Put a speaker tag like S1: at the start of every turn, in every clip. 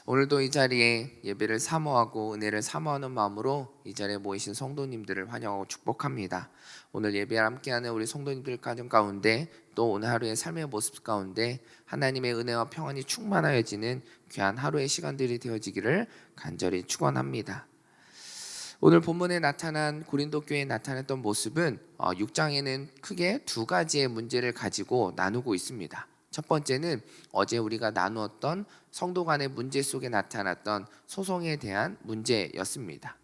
S1: 오늘도 이 자리에 예배를 사모하고 은혜를 사모하는 마음으로 이 자리에 모이신 성도님들을 환영하고 축복합니다. 오늘 예배에 함께하는 우리 성도님들 가정 가운데 또 오늘 하루의 삶의 모습 가운데 하나님의 은혜와 평안이 충만하여지는 귀한 하루의 시간들이 되어지기를 간절히 축원합니다. 오늘 본문에 나타난 고린도 교회에 나타났던 모습은 6장에는 크게 두 가지의 문제를 가지고 나누고 있습니다. 첫 번째는 어제 우리가 나누었던 성도 간의 문제 속에 나타났던 소송에 대한 문제였습니다.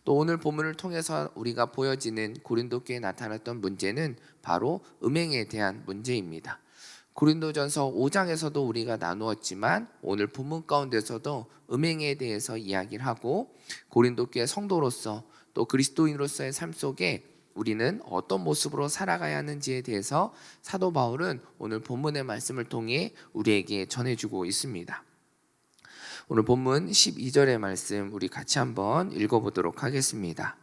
S1: 또 오늘 본문을 통해서 우리가 보여지는 고린도 교회에 나타났던 문제는 바로 음행에 대한 문제입니다. 고린도전서 5장에서도 우리가 나누었지만 오늘 본문 가운데서도 음행에 대해서 이야기를 하고 고린도 교회 성도로서 또 그리스도인으로서의 삶 속에 우리는 어떤 모습으로 살아가야 하는지에 대해서 사도 바울은 오늘 본문의 말씀을 통해 우리에게 전해주고 있습니다. 오늘 본문 12절의 말씀 우리 같이 한번 읽어보도록 하겠습니다.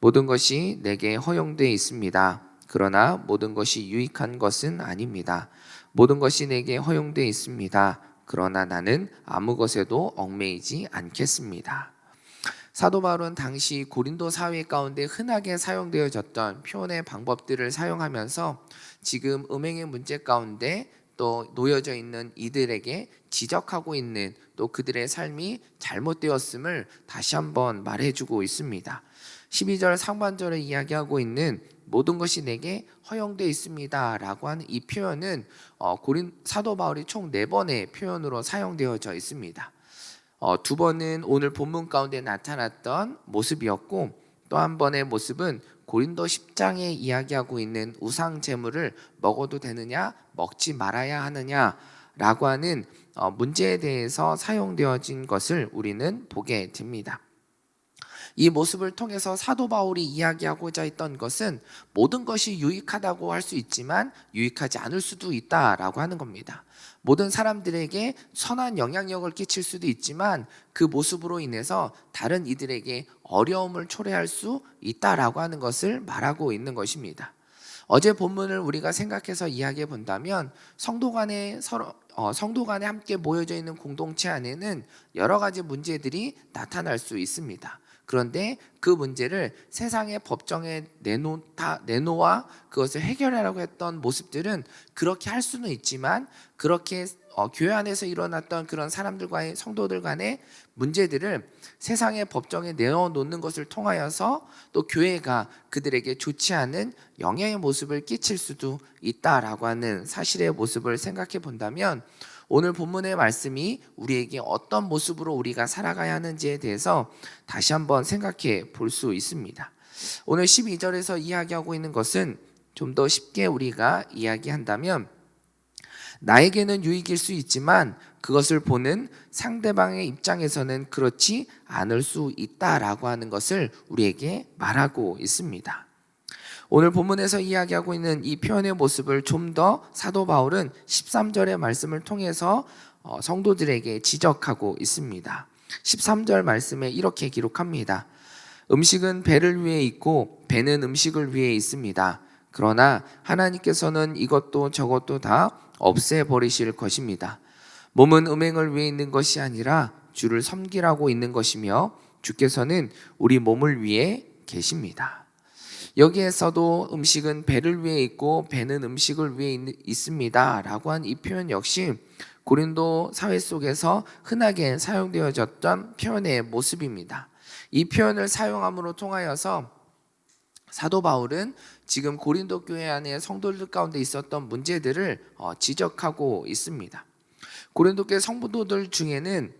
S1: 모든 것이 내게 허용되어 있습니다. 그러나 모든 것이 유익한 것은 아닙니다. 모든 것이 내게 허용되어 있습니다. 그러나 나는 아무 것에도 얽매이지 않겠습니다. 사도 바울은 당시 고린도 사회 가운데 흔하게 사용되어졌던 표현의 방법들을 사용하면서 지금 음행의 문제 가운데 또 놓여져 있는 이들에게 지적하고 있는 또 그들의 삶이 잘못되었음을 다시 한번 말해주고 있습니다. 12절 상반절에 이야기하고 있는 모든 것이 내게 허용되어 있습니다 라고 하는 이 표현은 사도 바울이 총 4번의 표현으로 사용되어져 있습니다. 두 번은 오늘 본문 가운데 나타났던 모습이었고 또 한 번의 모습은 고린도 10장에 이야기하고 있는 우상 제물을 먹어도 되느냐 먹지 말아야 하느냐 라고 하는 문제에 대해서 사용되어진 것을 우리는 보게 됩니다. 이 모습을 통해서 사도 바울이 이야기하고자 했던 것은 모든 것이 유익하다고 할 수 있지만 유익하지 않을 수도 있다라고 하는 겁니다. 모든 사람들에게 선한 영향력을 끼칠 수도 있지만 그 모습으로 인해서 다른 이들에게 어려움을 초래할 수 있다라고 하는 것을 말하고 있는 것입니다. 어제 본문을 우리가 생각해서 이야기해 본다면 성도 간에 함께 모여져 있는 공동체 안에는 여러 가지 문제들이 나타날 수 있습니다. 그런데 그 문제를 세상의 법정에 내놓아 그것을 해결하려고 했던 모습들은 그렇게 할 수는 있지만 그렇게 교회 안에서 일어났던 그런 사람들과의 성도들 간의 문제들을 세상의 법정에 내어놓는 것을 통하여서 또 교회가 그들에게 좋지 않은 영향의 모습을 끼칠 수도 있다라고 하는 사실의 모습을 생각해 본다면 오늘 본문의 말씀이 우리에게 어떤 모습으로 우리가 살아가야 하는지에 대해서 다시 한번 생각해 볼 수 있습니다. 오늘 12절에서 이야기하고 있는 것은 좀 더 쉽게 우리가 이야기한다면 나에게는 유익일 수 있지만 그것을 보는 상대방의 입장에서는 그렇지 않을 수 있다라고 하는 것을 우리에게 말하고 있습니다. 오늘 본문에서 이야기하고 있는 이 표현의 모습을 좀 더 사도 바울은 13절의 말씀을 통해서 성도들에게 지적하고 있습니다. 13절 말씀에 이렇게 기록합니다. 음식은 배를 위해 있고 배는 음식을 위해 있습니다. 그러나 하나님께서는 이것도 저것도 다 없애버리실 것입니다. 몸은 음행을 위해 있는 것이 아니라 주를 섬기라고 있는 것이며 주께서는 우리 몸을 위해 계십니다. 여기에서도 음식은 배를 위해 있고 배는 음식을 위해 있습니다 라고 한 이 표현 역시 고린도 사회 속에서 흔하게 사용되어졌던 표현의 모습입니다. 이 표현을 사용함으로 통하여서 사도 바울은 지금 고린도 교회 안에 성도들 가운데 있었던 문제들을 지적하고 있습니다. 고린도 교회 성도들 중에는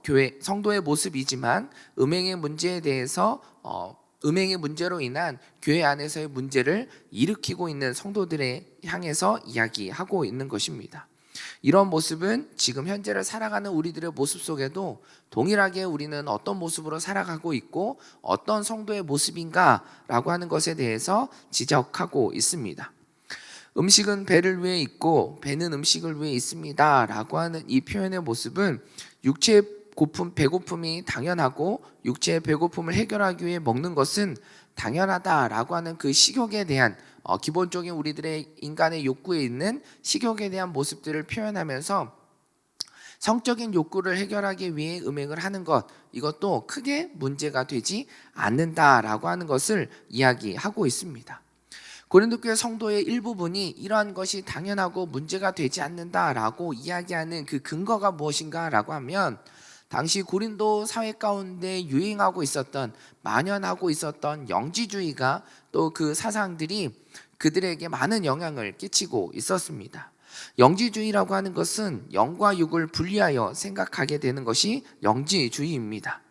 S1: 교회 성도의 모습이지만 음행의 문제에 대해서 음행의 문제로 인한 교회 안에서의 문제를 일으키고 있는 성도들에 향해서 이야기하고 있는 것입니다. 이런 모습은 지금 현재를 살아가는 우리들의 모습 속에도 동일하게 우리는 어떤 모습으로 살아가고 있고 어떤 성도의 모습인가라고 하는 것에 대해서 지적하고 있습니다. 음식은 배를 위해 있고 배는 음식을 위해 있습니다 라고 하는 이 표현의 모습은 육체의 배고픔이 당연하고 육체의 배고픔을 해결하기 위해 먹는 것은 당연하다라고 하는 그 식욕에 대한 기본적인 우리들의 인간의 욕구에 있는 식욕에 대한 모습들을 표현하면서 성적인 욕구를 해결하기 위해 음행을 하는 것, 이것도 크게 문제가 되지 않는다라고 하는 것을 이야기하고 있습니다. 고린도 교회 성도의 일부분이 이러한 것이 당연하고 문제가 되지 않는다라고 이야기하는 그 근거가 무엇인가라고 하면, 당시 고린도 사회 가운데 유행하고 있었던, 만연하고 있었던 영지주의가 또 그 사상들이 그들에게 많은 영향을 끼치고 있었습니다. 영지주의라고 하는 것은 영과 육을 분리하여 생각하게 되는 것이 영지주의입니다.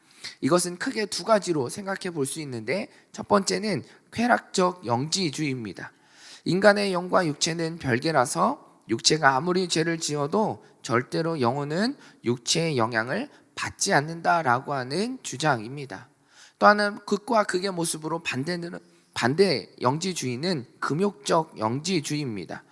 S1: 이것은 크게 두 가지로 생각해 볼 수 있는데, 첫 번째는 쾌락적 영지주의입니다. 인간의 영과 육체는 별개라서 육체가 아무리 죄를 지어도 절대로 영혼은 육체의 영향을 받지 않는다라고 하는 주장입니다. 또 하나는 극과 극의 모습으로 반대 영지주의는 금욕적 영지주의입니다.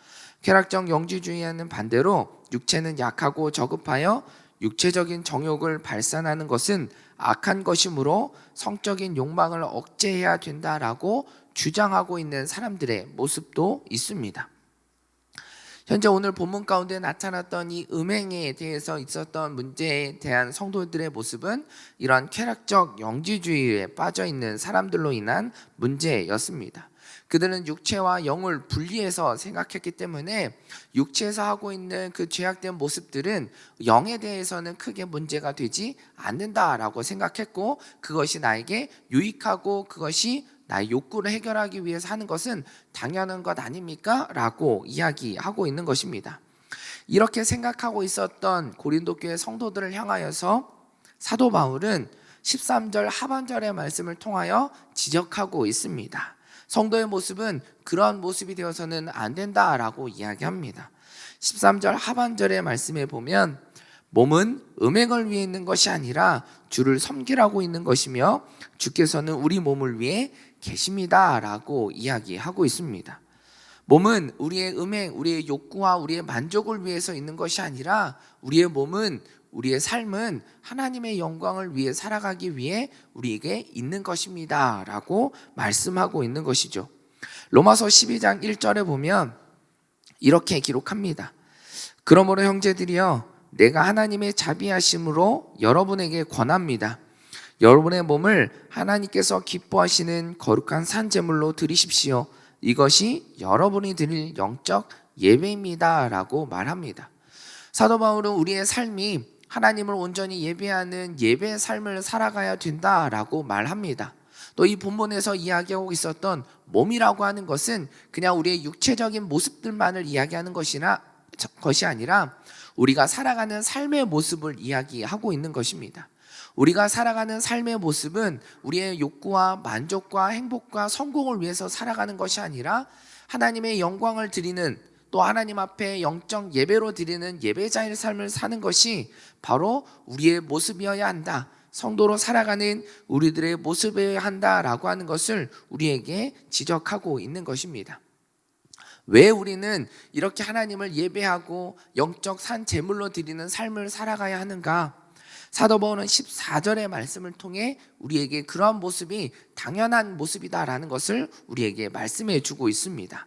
S1: 쾌락적 영지주의와는 반대로 육체는 약하고 저급하여 육체적인 정욕을 발산하는 것은 악한 것이므로 성적인 욕망을 억제해야 된다라고 주장하고 있는 사람들의 모습도 있습니다. 현재 오늘 본문 가운데 나타났던 이 음행에 대해서 있었던 문제에 대한 성도들의 모습은 이러한 쾌락적 영지주의에 빠져 있는 사람들로 인한 문제였습니다. 그들은 육체와 영을 분리해서 생각했기 때문에 육체에서 하고 있는 그 죄악된 모습들은 영에 대해서는 크게 문제가 되지 않는다라고 생각했고, 그것이 나에게 유익하고 그것이 나의 욕구를 해결하기 위해서 하는 것은 당연한 것 아닙니까? 라고 이야기하고 있는 것입니다. 이렇게 생각하고 있었던 고린도 교회 성도들을 향하여서 사도 바울은 13절 하반절의 말씀을 통하여 지적하고 있습니다. 성도의 모습은 그런 모습이 되어서는 안 된다라고 이야기합니다. 13절 하반절의 말씀에 보면, 몸은 음행을 위해 있는 것이 아니라 주를 섬기라고 있는 것이며 주께서는 우리 몸을 위해 계십니다 라고 이야기하고 있습니다. 몸은 우리의 음행, 우리의 욕구와 우리의 만족을 위해서 있는 것이 아니라 우리의 몸은, 우리의 삶은 하나님의 영광을 위해 살아가기 위해 우리에게 있는 것입니다 라고 말씀하고 있는 것이죠. 로마서 12장 1절에 보면 이렇게 기록합니다. 그러므로 형제들이여, 내가 하나님의 자비하심으로 여러분에게 권합니다. 여러분의 몸을 하나님께서 기뻐하시는 거룩한 산제물로 드리십시오. 이것이 여러분이 드릴 영적 예배입니다 라고 말합니다. 사도 바울은 우리의 삶이 하나님을 온전히 예배하는 예배의 삶을 살아가야 된다라고 말합니다. 또 이 본문에서 이야기하고 있었던 몸이라고 하는 것은 그냥 우리의 육체적인 모습들만을 이야기하는 것이 아니라 우리가 살아가는 삶의 모습을 이야기하고 있는 것입니다. 우리가 살아가는 삶의 모습은 우리의 욕구와 만족과 행복과 성공을 위해서 살아가는 것이 아니라 하나님의 영광을 드리는, 또 하나님 앞에 영적 예배로 드리는 예배자의 삶을 사는 것이 바로 우리의 모습이어야 한다, 성도로 살아가는 우리들의 모습이어야 한다라고 하는 것을 우리에게 지적하고 있는 것입니다. 왜 우리는 이렇게 하나님을 예배하고 영적 산 제물로 드리는 삶을 살아가야 하는가? 사도 바울은 14절의 말씀을 통해 우리에게 그러한 모습이 당연한 모습이다라는 것을 우리에게 말씀해 주고 있습니다.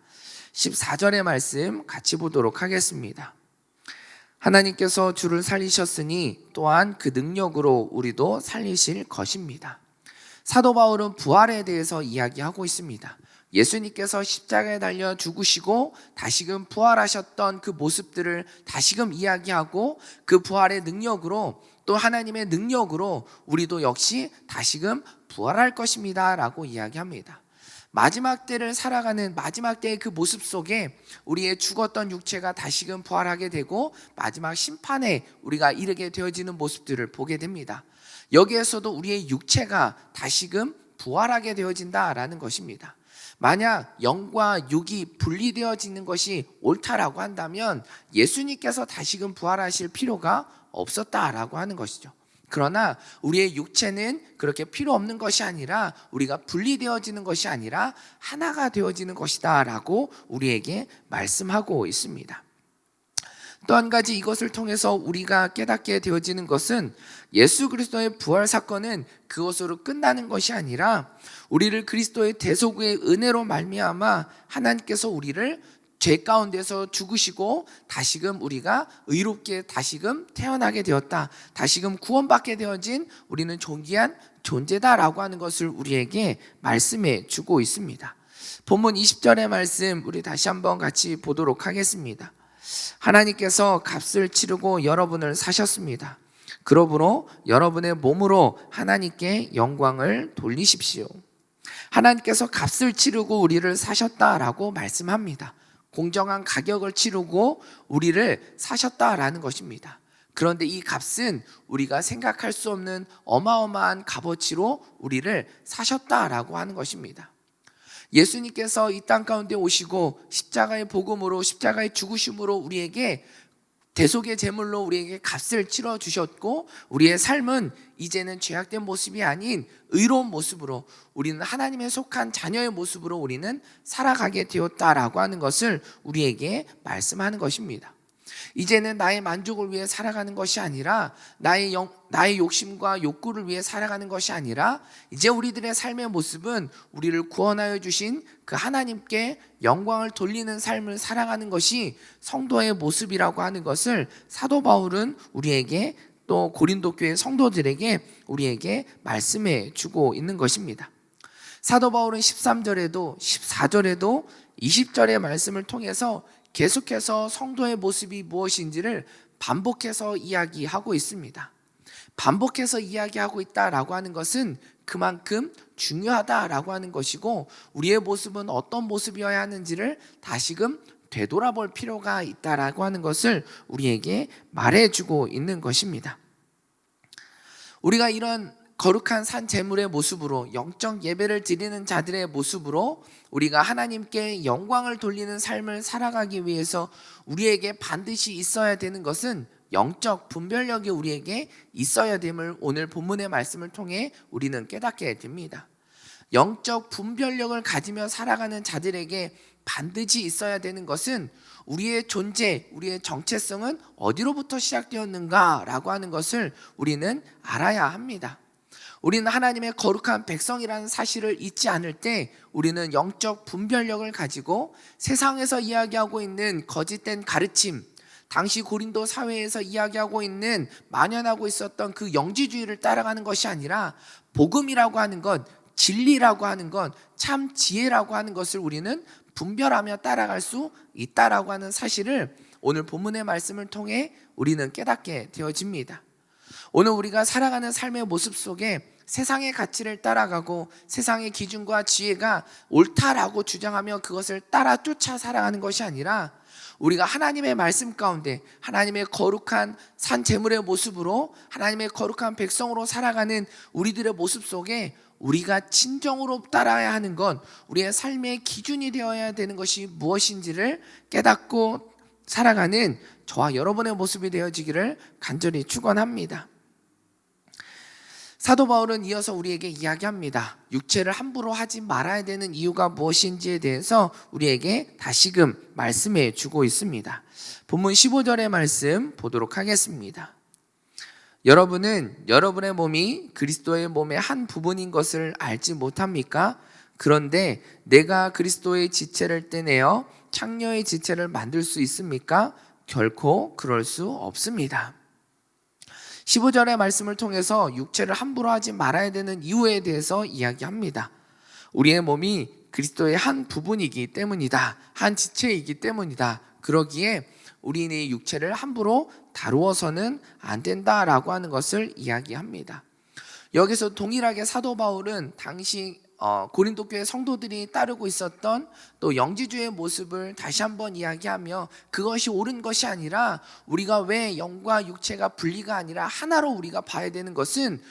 S1: 14절의 말씀 같이 보도록 하겠습니다. 하나님께서 주를 살리셨으니 또한 그 능력으로 우리도 살리실 것입니다. 사도 바울은 부활에 대해서 이야기하고 있습니다. 예수님께서 십자가에 달려 죽으시고 다시금 부활하셨던 그 모습들을 다시금 이야기하고, 그 부활의 능력으로, 또 하나님의 능력으로 우리도 역시 다시금 부활할 것입니다 라고 이야기합니다. 마지막 때를 살아가는 마지막 때의 그 모습 속에 우리의 죽었던 육체가 다시금 부활하게 되고 마지막 심판에 우리가 이르게 되어지는 모습들을 보게 됩니다. 여기에서도 우리의 육체가 다시금 부활하게 되어진다라는 것입니다. 만약 영과 육이 분리되어지는 것이 옳다라고 한다면 예수님께서 다시금 부활하실 필요가 없었다라고 하는 것이죠. 그러나 우리의 육체는 그렇게 필요 없는 것이 아니라, 우리가 분리되어지는 것이 아니라 하나가 되어지는 것이다 라고 우리에게 말씀하고 있습니다. 또 한 가지 이것을 통해서 우리가 깨닫게 되어지는 것은, 예수 그리스도의 부활 사건은 그것으로 끝나는 것이 아니라 우리를 그리스도의 대속의 은혜로 말미암아 하나님께서 우리를 죄 가운데서 죽으시고 다시금 우리가 의롭게 다시금 태어나게 되었다. 다시금 구원받게 되어진 우리는 존귀한 존재다라고 하는 것을 우리에게 말씀해 주고 있습니다. 본문 20절의 말씀 우리 다시 한번 같이 보도록 하겠습니다. 하나님께서 값을 치르고 여러분을 사셨습니다. 그러므로 여러분의 몸으로 하나님께 영광을 돌리십시오. 하나님께서 값을 치르고 우리를 사셨다라고 말씀합니다. 공정한 가격을 치르고 우리를 사셨다라는 것입니다. 그런데 이 값은 우리가 생각할 수 없는 어마어마한 값어치로 우리를 사셨다라고 하는 것입니다. 예수님께서 이 땅 가운데 오시고 십자가의 복음으로 십자가의 죽으심으로 우리에게 대속의 제물로 우리에게 값을 치러 주셨고 우리의 삶은 이제는 죄악된 모습이 아닌 의로운 모습으로 우리는 하나님의 속한 자녀의 모습으로 우리는 살아가게 되었다라고 하는 것을 우리에게 말씀하는 것입니다. 이제는 나의 만족을 위해 살아가는 것이 아니라 나의 욕심과 욕구를 위해 살아가는 것이 아니라 이제 우리들의 삶의 모습은 우리를 구원하여 주신 그 하나님께 영광을 돌리는 삶을 살아가는 것이 성도의 모습이라고 하는 것을 사도 바울은 우리에게 또 고린도 교회 성도들에게 우리에게 말씀해 주고 있는 것입니다. 사도 바울은 13절에도 14절에도 20절의 말씀을 통해서 계속해서 성도의 모습이 무엇인지를 반복해서 이야기하고 있습니다. 반복해서 이야기하고 있다라고 하는 것은 그만큼 중요하다라고 하는 것이고 우리의 모습은 어떤 모습이어야 하는지를 다시금 되돌아볼 필요가 있다라고 하는 것을 우리에게 말해주고 있는 것입니다. 우리가 이런 거룩한 산 제물의 모습으로 영적 예배를 드리는 자들의 모습으로 우리가 하나님께 영광을 돌리는 삶을 살아가기 위해서 우리에게 반드시 있어야 되는 것은 영적 분별력이 우리에게 있어야 됨을 오늘 본문의 말씀을 통해 우리는 깨닫게 됩니다. 영적 분별력을 가지며 살아가는 자들에게 반드시 있어야 되는 것은 우리의 존재, 우리의 정체성은 어디로부터 시작되었는가라고 하는 것을 우리는 알아야 합니다. 우리는 하나님의 거룩한 백성이라는 사실을 잊지 않을 때 우리는 영적 분별력을 가지고 세상에서 이야기하고 있는 거짓된 가르침, 당시 고린도 사회에서 이야기하고 있는 만연하고 있었던 그 영지주의를 따라가는 것이 아니라 복음이라고 하는 것, 진리라고 하는 것, 참 지혜라고 하는 것을 우리는 분별하며 따라갈 수 있다라고 하는 사실을 오늘 본문의 말씀을 통해 우리는 깨닫게 되어집니다. 오늘 우리가 살아가는 삶의 모습 속에 세상의 가치를 따라가고 세상의 기준과 지혜가 옳다라고 주장하며 그것을 따라 쫓아 살아가는 것이 아니라 우리가 하나님의 말씀 가운데 하나님의 거룩한 산 제물의 모습으로 하나님의 거룩한 백성으로 살아가는 우리들의 모습 속에 우리가 진정으로 따라야 하는 건 우리의 삶의 기준이 되어야 되는 것이 무엇인지를 깨닫고 살아가는 저와 여러분의 모습이 되어지기를 간절히 축원합니다. 사도 바울은 이어서 우리에게 이야기합니다. 육체를 함부로 하지 말아야 되는 이유가 무엇인지에 대해서 우리에게 다시금 말씀해 주고 있습니다. 본문 15절의 말씀 보도록 하겠습니다. 여러분은 여러분의 몸이 그리스도의 몸의 한 부분인 것을 알지 못합니까? 그런데 내가 그리스도의 지체를 떼내어 창녀의 지체를 만들 수 있습니까? 결코 그럴 수 없습니다. 15절의 말씀을 통해서 육체를 함부로 하지 말아야 되는 이유에 대해서 이야기합니다. 우리의 몸이 그리스도의 한 부분이기 때문이다. 한 지체이기 때문이다. 그러기에 우리의 육체를 함부로 다루어서는 안 된다라고 하는 것을 이야기합니다. 여기서 동일하게 사도 바울은 당시 고린도 교회 성도들이 따르고 있었던 또 영지주의 모습을 다시 한번 이야기하며 그것이 옳은 것이 아니라 우리가 왜 영과 육체가 분리가 아니라 하나로 우리가 봐야 되는 것은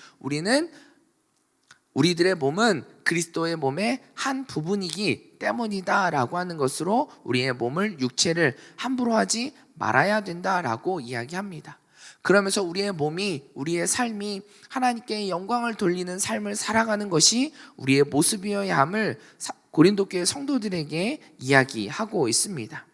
S1: 우리들의 몸은 그리스도의 몸의 한 부분이기 때문이다라고 하는 것으로 우리의 몸을 육체를 함부로 하지 말아야 된다라고 이야기합니다. 그러면서 우리의 몸이 우리의 삶이 하나님께 영광을 돌리는 삶을 살아가는 것이 우리의 모습이어야 함을 고린도 교회 성도들에게 이야기하고 있습니다.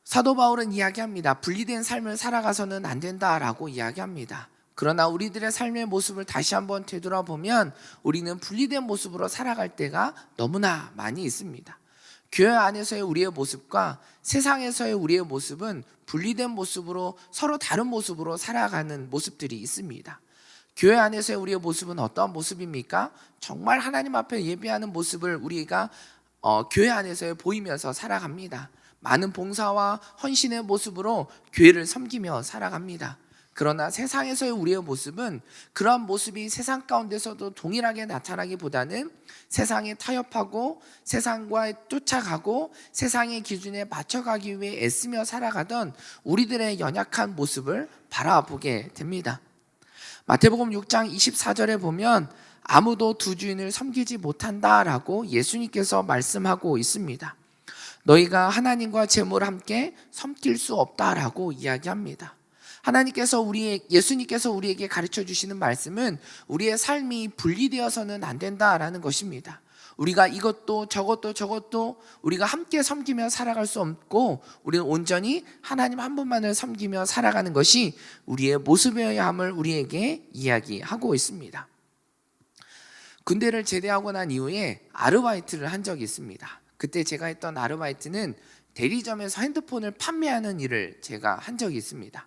S1: 사도 바울은 이야기합니다. 분리된 삶을 살아가서는 안 된다라고 이야기합니다. 그러나 우리들의 삶의 모습을 다시 한번 되돌아보면 우리는 분리된 모습으로 살아갈 때가 너무나 많이 있습니다. 교회 안에서의 우리의 모습과 세상에서의 우리의 모습은 분리된 모습으로 서로 다른 모습으로 살아가는 모습들이 있습니다. 교회 안에서의 우리의 모습은 어떠한 모습입니까? 정말 하나님 앞에 예배하는 모습을 우리가 교회 안에서 보이면서 살아갑니다. 많은 봉사와 헌신의 모습으로 교회를 섬기며 살아갑니다. 그러나 세상에서의 우리의 모습은 그러한 모습이 세상 가운데서도 동일하게 나타나기보다는 세상에 타협하고 세상과 쫓아가고 세상의 기준에 맞춰가기 위해 애쓰며 살아가던 우리들의 연약한 모습을 바라보게 됩니다. 마태복음 6장 24절에 보면 아무도 두 주인을 섬기지 못한다라고 예수님께서 말씀하고 있습니다. 너희가 하나님과 재물을 함께 섬길 수 없다라고 이야기합니다. 예수님께서 우리에게 가르쳐 주시는 말씀은 우리의 삶이 분리되어서는 안 된다라는 것입니다. 우리가 이것도 저것도 우리가 함께 섬기며 살아갈 수 없고 우리는 온전히 하나님 한 분만을 섬기며 살아가는 것이 우리의 모습이어야 함을 우리에게 이야기하고 있습니다. 군대를 제대하고 난 이후에 아르바이트를 한 적이 있습니다. 그때 제가 했던 아르바이트는 대리점에서 핸드폰을 판매하는 일을 제가 한 적이 있습니다.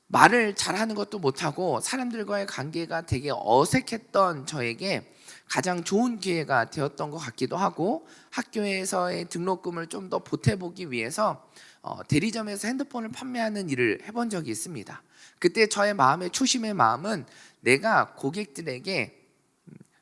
S1: 말을 잘하는 것도 못하고 사람들과의 관계가 되게 어색했던 저에게 가장 좋은 기회가 되었던 것 같기도 하고 학교에서의 등록금을 좀 더 보태보기 위해서 대리점에서 핸드폰을 판매하는 일을 해본 적이 있습니다. 그때 저의 마음의 초심의 마음은 내가 고객들에게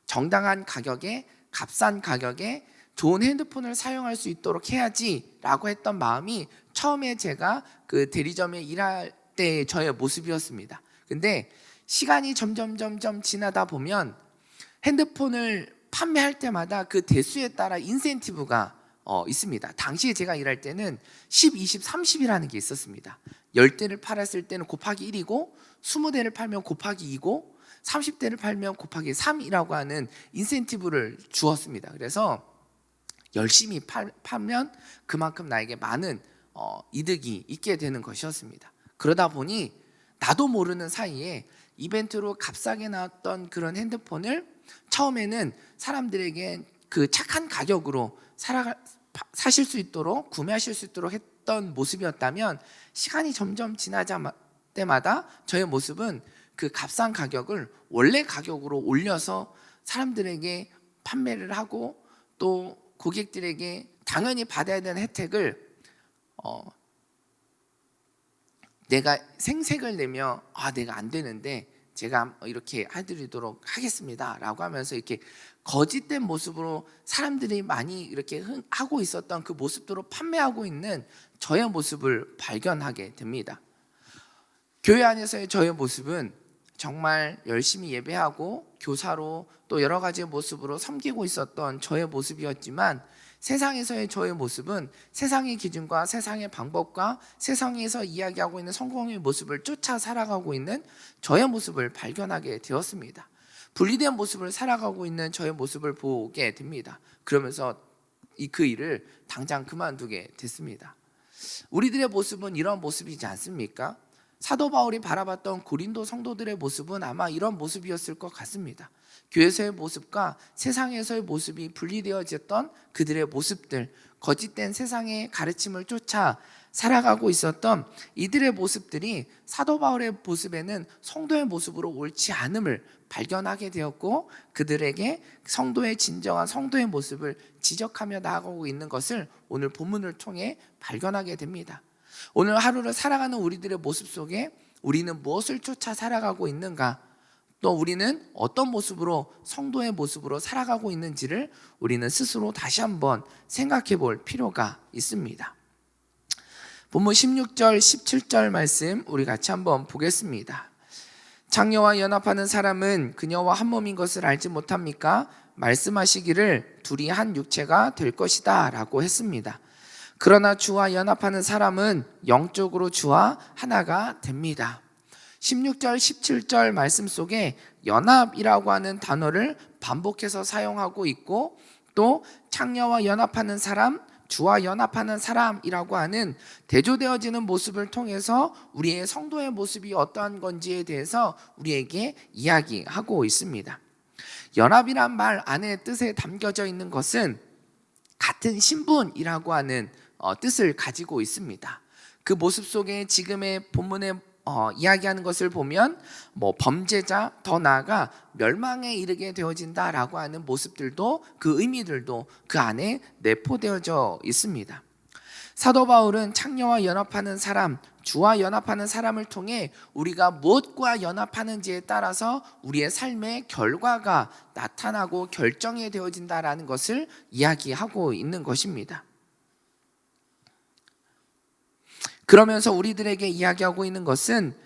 S1: 정당한 가격에 값싼 가격에 좋은 핸드폰을 사용할 수 있도록 해야지라고 했던 마음이 처음에 제가 그 대리점에 일할 때 저의 모습이었습니다. 근데 시간이 점점 지나다 보면 핸드폰을 판매할 때마다 그 대수에 따라 인센티브가 있습니다. 당시에 제가 일할 때는 10, 20, 30이라는 게 있었습니다. 10대를 팔았을 때는 곱하기 1이고 20대를 팔면 곱하기 2고 30대를 팔면 곱하기 3이라고 하는 인센티브를 주었습니다. 그래서 열심히 팔면 그만큼 나에게 많은 이득이 있게 되는 것이었습니다. 그러다 보니 나도 모르는 사이에 이벤트로 값싸게 나왔던 그런 핸드폰을 처음에는 사람들에게 그 착한 가격으로 사실 수 있도록 구매하실 수 있도록 했던 모습이었다면 시간이 점점 지나자 때마다 저의 모습은 그 값싼 가격을 원래 가격으로 올려서 사람들에게 판매를 하고 또 고객들에게 당연히 받아야 되는 혜택을 내가 생색을 내며 내가 안 되는데 제가 이렇게 해드리도록 하겠습니다 라고 하면서 이렇게 거짓된 모습으로 사람들이 많이 이렇게 하고 있었던 그 모습대로 판매하고 있는 저의 모습을 발견하게 됩니다. 교회 안에서의 저의 모습은 정말 열심히 예배하고 교사로 또 여러 가지 모습으로 섬기고 있었던 저의 모습이었지만 세상에서의 저의 모습은 세상의 기준과 세상의 방법과 세상에서 이야기하고 있는 성공의 모습을 쫓아 살아가고 있는 저의 모습을 발견하게 되었습니다. 분리된 모습을 살아가고 있는 저의 모습을 보게 됩니다. 그러면서 그 일을 당장 그만두게 됐습니다. 우리들의 모습은 이런 모습이지 않습니까? 사도 바울이 바라봤던 고린도 성도들의 모습은 아마 이런 모습이었을 것 같습니다. 교회에서의 모습과 세상에서의 모습이 분리되어졌던 그들의 모습들, 거짓된 세상의 가르침을 쫓아 살아가고 있었던 이들의 모습들이 사도 바울의 모습에는 성도의 모습으로 옳지 않음을 발견하게 되었고 그들에게 성도의 진정한 성도의 모습을 지적하며 나아가고 있는 것을 오늘 본문을 통해 발견하게 됩니다. 오늘 하루를 살아가는 우리들의 모습 속에 우리는 무엇을 쫓아 살아가고 있는가? 또 우리는 어떤 모습으로 성도의 모습으로 살아가고 있는지를 우리는 스스로 다시 한번 생각해 볼 필요가 있습니다. 본문 16절 17절 말씀 우리 같이 한번 보겠습니다. 창녀와 연합하는 사람은 그녀와 한 몸인 것을 알지 못합니까? 말씀하시기를 둘이 한 육체가 될 것이다 라고 했습니다. 그러나 주와 연합하는 사람은 영적으로 주와 하나가 됩니다. 16절 17절 말씀 속에 연합이라고 하는 단어를 반복해서 사용하고 있고 또 창녀와 연합하는 사람, 주와 연합하는 사람이라고 하는 대조되어지는 모습을 통해서 우리의 성도의 모습이 어떠한 건지에 대해서 우리에게 이야기하고 있습니다. 연합이란 말 안에 뜻에 담겨져 있는 것은 같은 신분이라고 하는 뜻을 가지고 있습니다. 그 모습 속에 지금의 본문에 이야기하는 것을 보면 범죄자, 더 나아가 멸망에 이르게 되어진다라고 하는 모습들도, 그 의미들도 그 안에 내포되어져 있습니다. 사도 바울은 창녀와 연합하는 사람, 주와 연합하는 사람을 통해 우리가 무엇과 연합하는지에 따라서 우리의 삶의 결과가 나타나고 결정이 되어진다라는 것을 이야기하고 있는 것입니다. 그러면서 우리들에게 이야기하고 있는 것은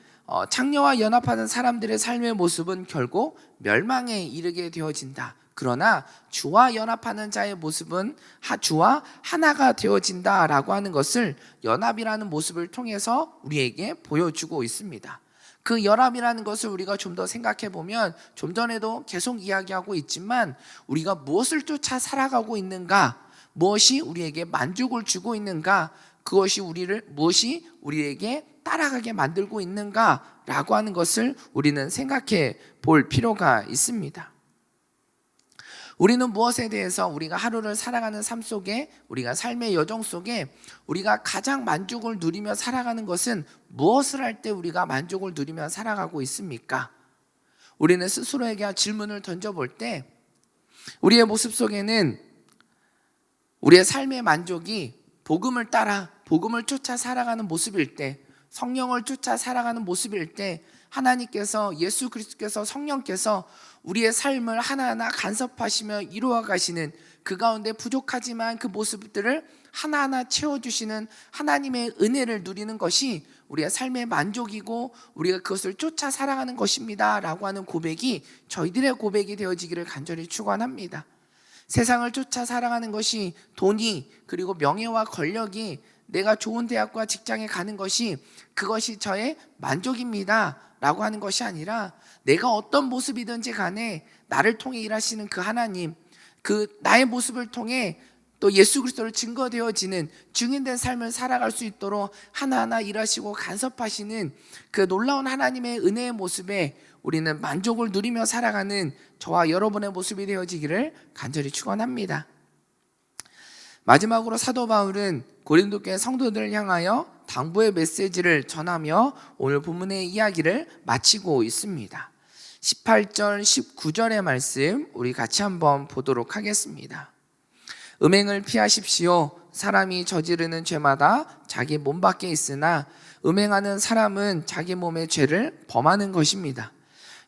S1: 창녀와 연합하는 사람들의 삶의 모습은 결국 멸망에 이르게 되어진다. 그러나 주와 연합하는 자의 모습은 주와 하나가 되어진다라고 하는 것을 연합이라는 모습을 통해서 우리에게 보여주고 있습니다. 그 연합이라는 것을 우리가 좀 더 생각해 보면, 좀 전에도 계속 이야기하고 있지만, 우리가 무엇을 쫓아 살아가고 있는가, 무엇이 우리에게 만족을 주고 있는가, 무엇이 우리에게 따라가게 만들고 있는가라고 하는 것을 우리는 생각해 볼 필요가 있습니다. 우리는 무엇에 대해서, 우리가 하루를 살아가는 삶 속에, 우리가 삶의 여정 속에 우리가 가장 만족을 누리며 살아가는 것은 무엇을 할 때 우리가 만족을 누리며 살아가고 있습니까? 우리는 스스로에게 질문을 던져볼 때, 우리의 모습 속에는 우리의 삶의 만족이 복음을 따라, 복음을 쫓아 살아가는 모습일 때, 성령을 쫓아 살아가는 모습일 때, 하나님께서, 예수 그리스도께서, 성령께서 우리의 삶을 하나하나 간섭하시며 이루어 가시는, 그 가운데 부족하지만 그 모습들을 하나하나 채워주시는 하나님의 은혜를 누리는 것이 우리의 삶의 만족이고, 우리가 그것을 쫓아 살아가는 것입니다 라고 하는 고백이 저희들의 고백이 되어지기를 간절히 축원합니다. 세상을 쫓아 살아가는 것이, 돈이, 그리고 명예와 권력이, 내가 좋은 대학과 직장에 가는 것이, 그것이 저의 만족입니다 라고 하는 것이 아니라, 내가 어떤 모습이든지 간에 나를 통해 일하시는 그 하나님, 그 나의 모습을 통해 또 예수 그리스도를 증거되어지는 증인된 삶을 살아갈 수 있도록 하나하나 일하시고 간섭하시는 그 놀라운 하나님의 은혜의 모습에 우리는 만족을 누리며 살아가는 저와 여러분의 모습이 되어지기를 간절히 축원합니다. 마지막으로 사도 바울은 고린도 교회 성도들을 향하여 당부의 메시지를 전하며 오늘 본문의 이야기를 마치고 있습니다. 18절 19절의 말씀 우리 같이 한번 보도록 하겠습니다. 음행을 피하십시오. 사람이 저지르는 죄마다 자기 몸 밖에 있으나 음행하는 사람은 자기 몸의 죄를 범하는 것입니다.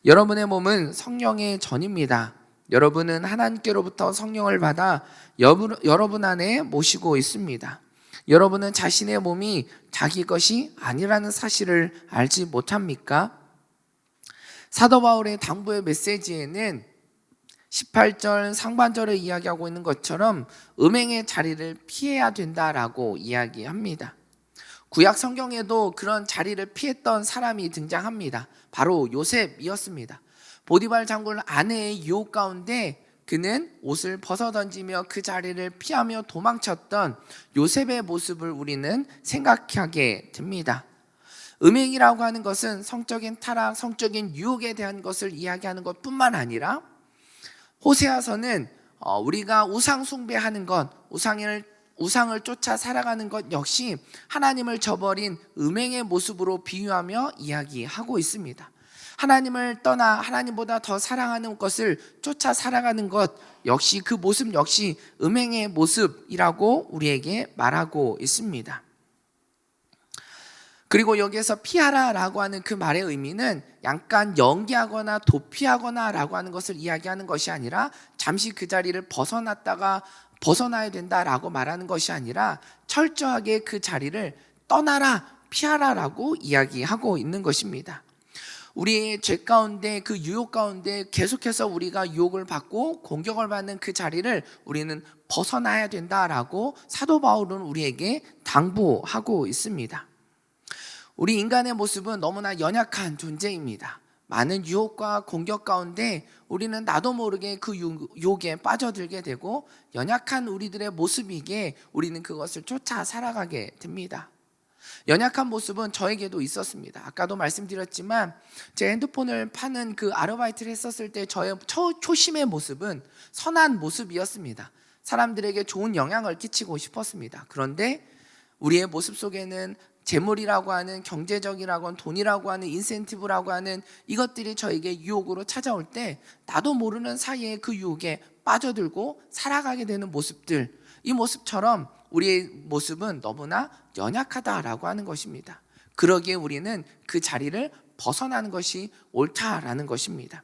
S1: 여러분의 몸은 성령의 전입니다. 여러분은 하나님께로부터 성령을 받아 여러분 안에 모시고 있습니다. 여러분은 자신의 몸이 자기 것이 아니라는 사실을 알지 못합니까? 사도 바울의 당부의 메시지에는 18절 상반절에 이야기하고 있는 것처럼 음행의 자리를 피해야 된다라고 이야기합니다. 구약 성경에도 그런 자리를 피했던 사람이 등장합니다. 바로 요셉이었습니다. 보디발 장군 아내의 유혹 가운데 그는 옷을 벗어던지며 그 자리를 피하며 도망쳤던 요셉의 모습을 우리는 생각하게 됩니다. 음행이라고 하는 것은 성적인 타락, 성적인 유혹에 대한 것을 이야기하는 것뿐만 아니라, 호세아서는 우리가 우상 숭배하는 것, 우상을 쫓아 살아가는 것 역시 하나님을 저버린 음행의 모습으로 비유하며 이야기하고 있습니다. 하나님을 떠나 하나님보다 더 사랑하는 것을 쫓아 살아가는 것 역시, 그 모습 역시 음행의 모습이라고 우리에게 말하고 있습니다. 그리고 여기에서 피하라라고 하는 그 말의 의미는 약간 연기하거나 도피하거나 라고 하는 것을 이야기하는 것이 아니라, 잠시 그 자리를 벗어나야 된다라고 말하는 것이 아니라, 철저하게 그 자리를 떠나라, 피하라라고 이야기하고 있는 것입니다. 우리의 죄 가운데, 그 유혹 가운데 계속해서 우리가 유혹을 받고 공격을 받는 그 자리를 우리는 벗어나야 된다라고 사도 바울은 우리에게 당부하고 있습니다. 우리 인간의 모습은 너무나 연약한 존재입니다. 많은 유혹과 공격 가운데 우리는 나도 모르게 그 유혹에 빠져들게 되고, 연약한 우리들의 모습이기에 우리는 그것을 쫓아 살아가게 됩니다. 연약한 모습은 저에게도 있었습니다. 아까도 말씀드렸지만 제 핸드폰을 파는 그 아르바이트를 했었을 때 저의 초심의 모습은 선한 모습이었습니다. 사람들에게 좋은 영향을 끼치고 싶었습니다. 그런데 우리의 모습 속에는 재물이라고 하는, 경제적이라고 하는, 돈이라고 하는, 인센티브라고 하는 이것들이 저에게 유혹으로 찾아올 때 나도 모르는 사이에 그 유혹에 빠져들고 살아가게 되는 모습들, 이 모습처럼 우리의 모습은 너무나 연약하다라고 하는 것입니다. 그러기에 우리는 그 자리를 벗어나는 것이 옳다라는 것입니다.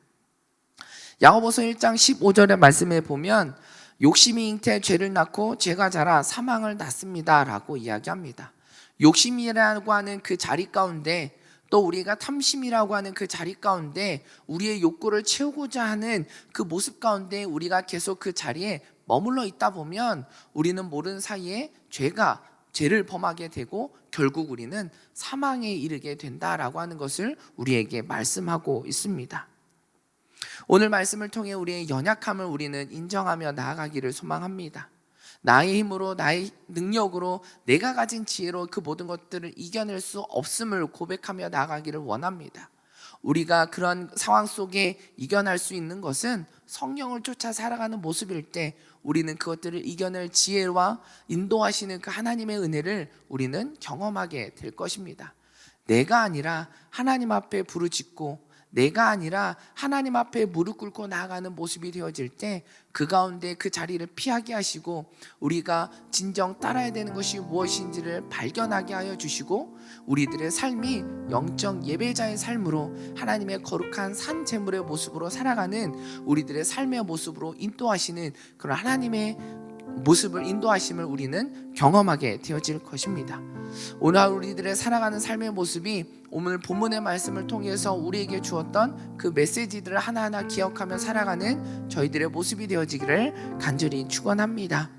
S1: 야고보서 1장 15절의 말씀에 보면 욕심이 잉태 죄를 낳고 죄가 자라 사망을 낳습니다 라고 이야기합니다. 욕심이라고 하는 그 자리 가운데, 또 우리가 탐심이라고 하는 그 자리 가운데 우리의 욕구를 채우고자 하는 그 모습 가운데 우리가 계속 그 자리에 머물러 있다 보면 우리는 모르는 사이에 죄를 범하게 되고 결국 우리는 사망에 이르게 된다라고 하는 것을 우리에게 말씀하고 있습니다. 오늘 말씀을 통해 우리의 연약함을 우리는 인정하며 나아가기를 소망합니다. 나의 힘으로, 나의 능력으로, 내가 가진 지혜로 그 모든 것들을 이겨낼 수 없음을 고백하며 나아가기를 원합니다. 우리가 그런 상황 속에 이겨낼 수 있는 것은 성령을 쫓아 살아가는 모습일 때 우리는 그것들을 이겨낼 지혜와 인도하시는 그 하나님의 은혜를 우리는 경험하게 될 것입니다. 내가 아니라 하나님 앞에 부르짖고, 내가 아니라 하나님 앞에 무릎 꿇고 나아가는 모습이 되어질 때 그 가운데 그 자리를 피하게 하시고 우리가 진정 따라야 되는 것이 무엇인지를 발견하게 하여 주시고 우리들의 삶이 영적 예배자의 삶으로 하나님의 거룩한 산 제물의 모습으로 살아가는 우리들의 삶의 모습으로 인도하시는 그런 하나님의 모습을, 인도하심을 우리는 경험하게 되어질 것입니다. 오늘 우리들의 살아가는 삶의 모습이 오늘 본문의 말씀을 통해서 우리에게 주었던 그 메시지들을 하나하나 기억하며 살아가는 저희들의 모습이 되어지기를 간절히 축원합니다.